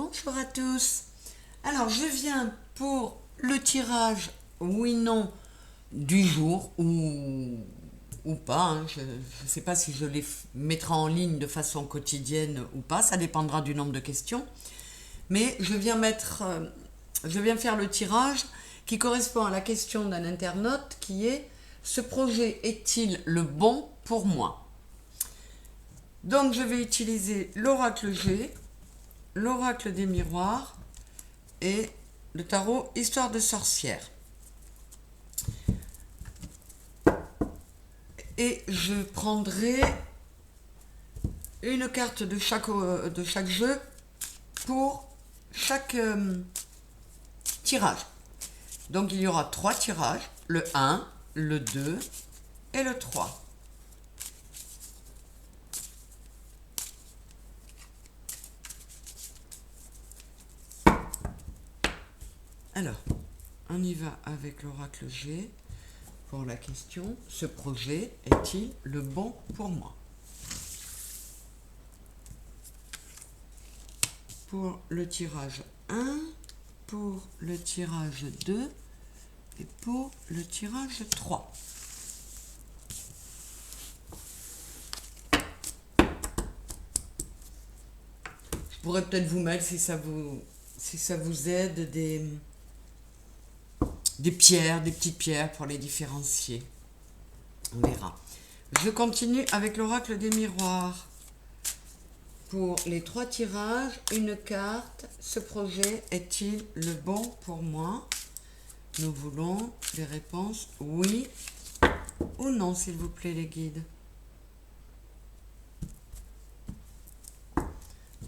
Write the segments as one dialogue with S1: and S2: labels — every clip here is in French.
S1: Bonjour à tous. Alors, je viens pour le tirage oui/non du jour ou pas. Je ne sais pas si je les mettrai en ligne de façon quotidienne ou pas. Ça dépendra du nombre de questions. Mais je viens faire le tirage qui correspond à la question d'un internaute qui est: ce projet est-il le bon pour moi? Donc, je vais utiliser l'oracle G, l'oracle des miroirs et le tarot Histoire de sorcière. Et je prendrai une carte de chaque jeu pour chaque tirage. Donc il y aura 3 tirages, le 1, le 2 et le 3. Alors, on y va avec l'oracle G pour la question: ce projet est-il le bon pour moi? Pour le tirage 1, pour le tirage 2 et pour le tirage 3. Je pourrais peut-être vous mettre, si ça vous aide, des pierres, des petites pierres pour les différencier. On verra. Je continue avec l'oracle des miroirs. Pour les 3 tirages, une carte: ce projet est-il le bon pour moi? Nous voulons des réponses oui ou non, s'il vous plaît, les guides.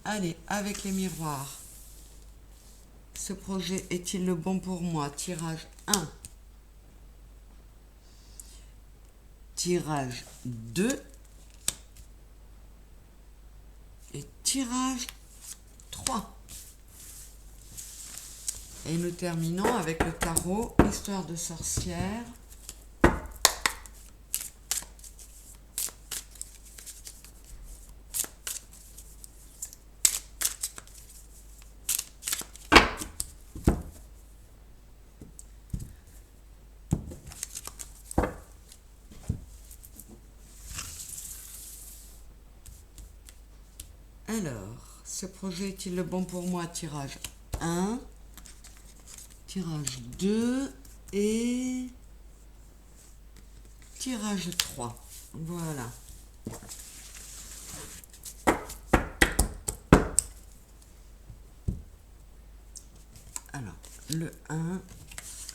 S1: Allez, avec les miroirs. Ce projet est-il le bon pour moi? Tirage 1. Tirage 2. Et tirage 3. Et nous terminons avec le tarot Histoire de sorcière. Alors, ce projet est-il le bon pour moi? Tirage 1, tirage 2 et tirage 3. Voilà. Alors, le 1,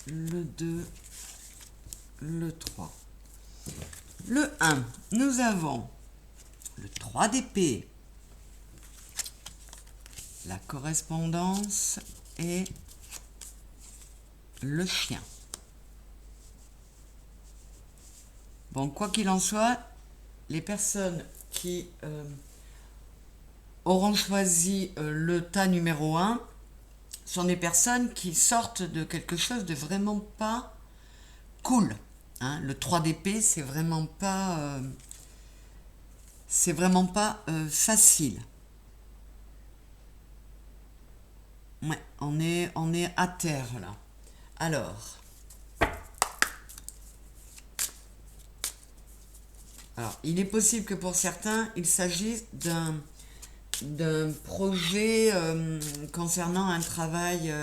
S1: le 2, le 3. Le 1, nous avons le 3 d'épée, la correspondance et le chien. Bon, quoi qu'il en soit, les personnes qui auront choisi le tas numéro 1 sont des personnes qui sortent de quelque chose de vraiment pas cool. Hein. Le 3 d'épée, c'est vraiment pas facile. Ouais, on est à terre là. Alors, il est possible que pour certains, il s'agisse d'un projet concernant un travail,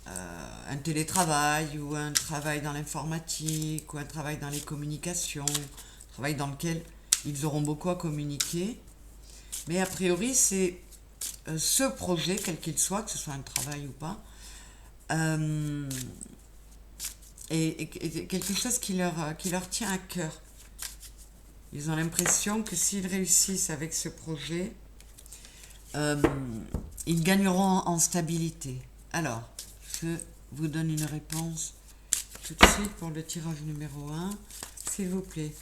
S1: un télétravail, ou un travail dans l'informatique, ou un travail dans les communications, un travail dans lequel ils auront beaucoup à communiquer. Mais a priori, c'est ce projet, quel qu'il soit, que ce soit un travail ou pas, et quelque chose qui leur tient à cœur. Ils ont l'impression que s'ils réussissent avec ce projet, ils gagneront en stabilité. Alors, je vous donne une réponse tout de suite pour le tirage numéro 1. S'il vous plaît,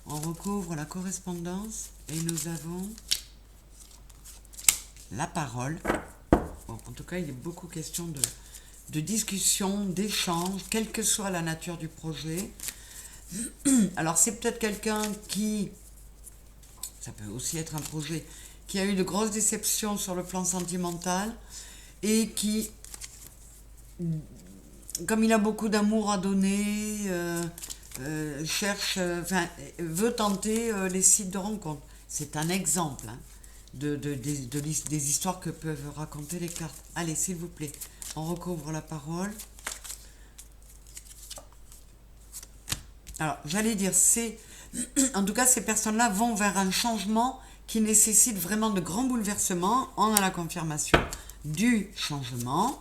S1: on recouvre la correspondance et nous avons la parole. Bon, en tout cas, il est beaucoup question de discussion, d'échange, quelle que soit la nature du projet. Alors, c'est peut-être quelqu'un qui... Ça peut aussi être un projet qui a eu de grosses déceptions sur le plan sentimental et qui, comme il a beaucoup d'amour à donner, veut tenter les sites de rencontres. C'est un exemple hein, des histoires que peuvent raconter les cartes. Allez, s'il vous plaît, on recouvre la parole. Alors, j'allais dire, en tout cas, ces personnes-là vont vers un changement qui nécessite vraiment de grands bouleversements. On a la confirmation du changement.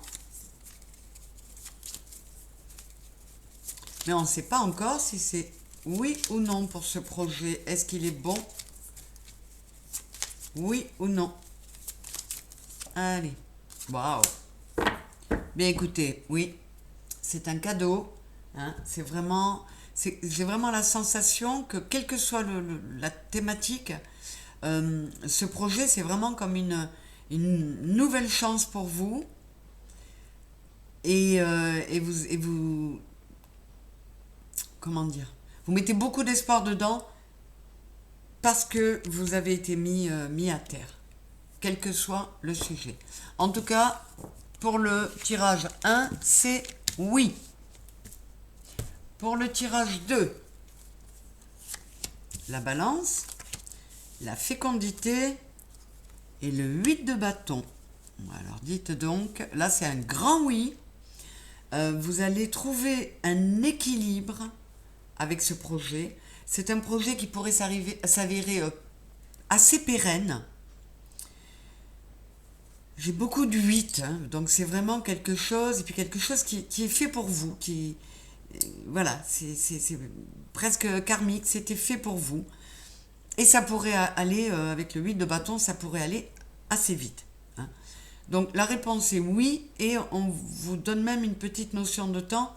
S1: Mais on ne sait pas encore si c'est oui ou non pour ce projet. Est-ce qu'il est bon? Oui ou non? Allez. Waouh. Bien écoutez, oui, c'est un cadeau. Hein, j'ai vraiment la sensation que quelle que soit la thématique, ce projet, c'est vraiment comme une nouvelle chance pour vous. Et vous, comment dire, vous mettez beaucoup d'espoir dedans parce que vous avez été mis à terre, quel que soit le sujet. En tout cas, pour le tirage 1, c'est oui. Pour le tirage 2, la balance, la fécondité et le 8 de bâton. Alors dites donc, là c'est un grand oui. Vous allez trouver un équilibre avec ce projet. C'est un projet qui pourrait s'avérer assez pérenne. J'ai beaucoup de 8, hein, donc c'est vraiment quelque chose, et puis quelque chose qui est fait pour vous, voilà, c'est presque karmique, c'était fait pour vous. Et ça pourrait aller, avec le 8 de bâton, ça pourrait aller assez vite. Hein. Donc la réponse est oui, et on vous donne même une petite notion de temps.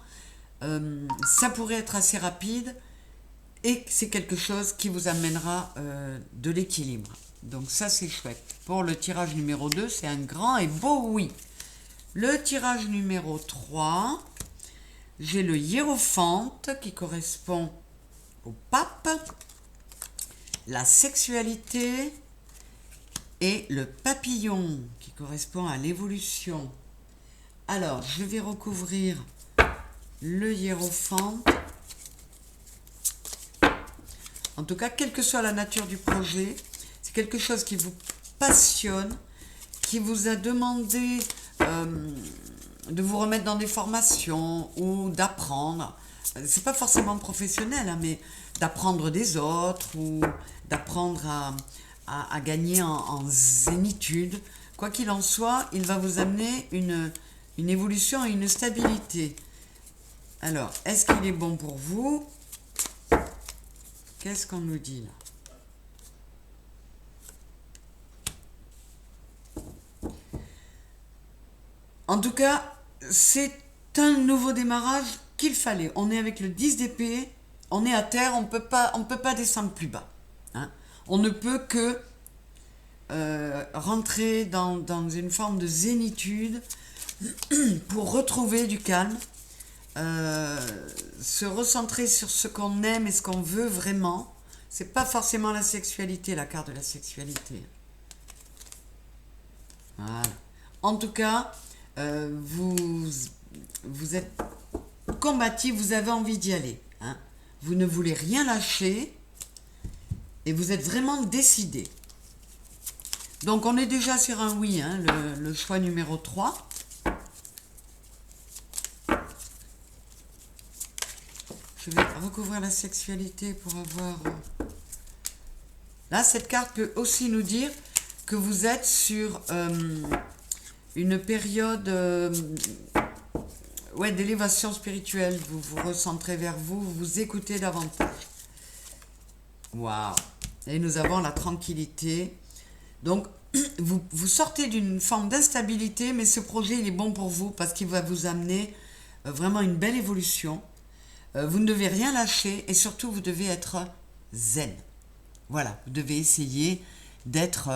S1: Ça pourrait être assez rapide, et c'est quelque chose qui vous amènera de l'équilibre. Donc ça c'est chouette. Pour le tirage numéro 2, c'est un grand et beau oui. Le tirage numéro 3... j'ai le hiérophante qui correspond au pape, la sexualité et le papillon qui correspond à l'évolution. Alors, je vais recouvrir le hiérophante. En tout cas, quelle que soit la nature du projet, c'est quelque chose qui vous passionne, qui vous a demandé de vous remettre dans des formations ou d'apprendre. C'est pas forcément professionnel, hein, mais d'apprendre des autres ou d'apprendre à gagner en zénitude. Quoi qu'il en soit, il va vous amener une évolution et une stabilité. Alors, est-ce qu'il est bon pour vous? Qu'est-ce qu'on nous dit là? En tout cas, c'est un nouveau démarrage qu'il fallait. On est avec le 10 d'épée, on est à terre, on peut pas descendre plus bas. Hein. On ne peut que rentrer dans une forme de zénitude pour retrouver du calme, se recentrer sur ce qu'on aime et ce qu'on veut vraiment. C'est pas forcément la sexualité, la carte de la sexualité. Voilà. En tout cas, vous êtes combatif, vous avez envie d'y aller. Hein. Vous ne voulez rien lâcher et vous êtes vraiment décidé. Donc on est déjà sur un oui, hein, le choix numéro 3. Je vais recouvrir la sexualité pour avoir... Là, cette carte peut aussi nous dire que vous êtes sur une période d'élévation spirituelle. Vous vous recentrez vers vous, vous vous écoutez davantage. Waouh! Et nous avons la tranquillité. Donc, vous sortez d'une forme d'instabilité, mais ce projet, il est bon pour vous parce qu'il va vous amener vraiment une belle évolution. Vous ne devez rien lâcher et surtout, vous devez être zen. Voilà, vous devez essayer d'être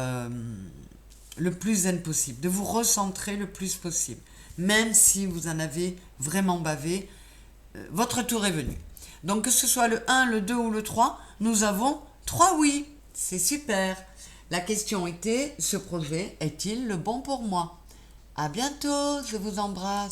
S1: le plus zen possible, de vous recentrer le plus possible. Même si vous en avez vraiment bavé, votre tour est venu. Donc, que ce soit le 1, le 2 ou le 3, nous avons 3 oui. C'est super. La question était, ce projet est-il le bon pour moi? À bientôt, je vous embrasse.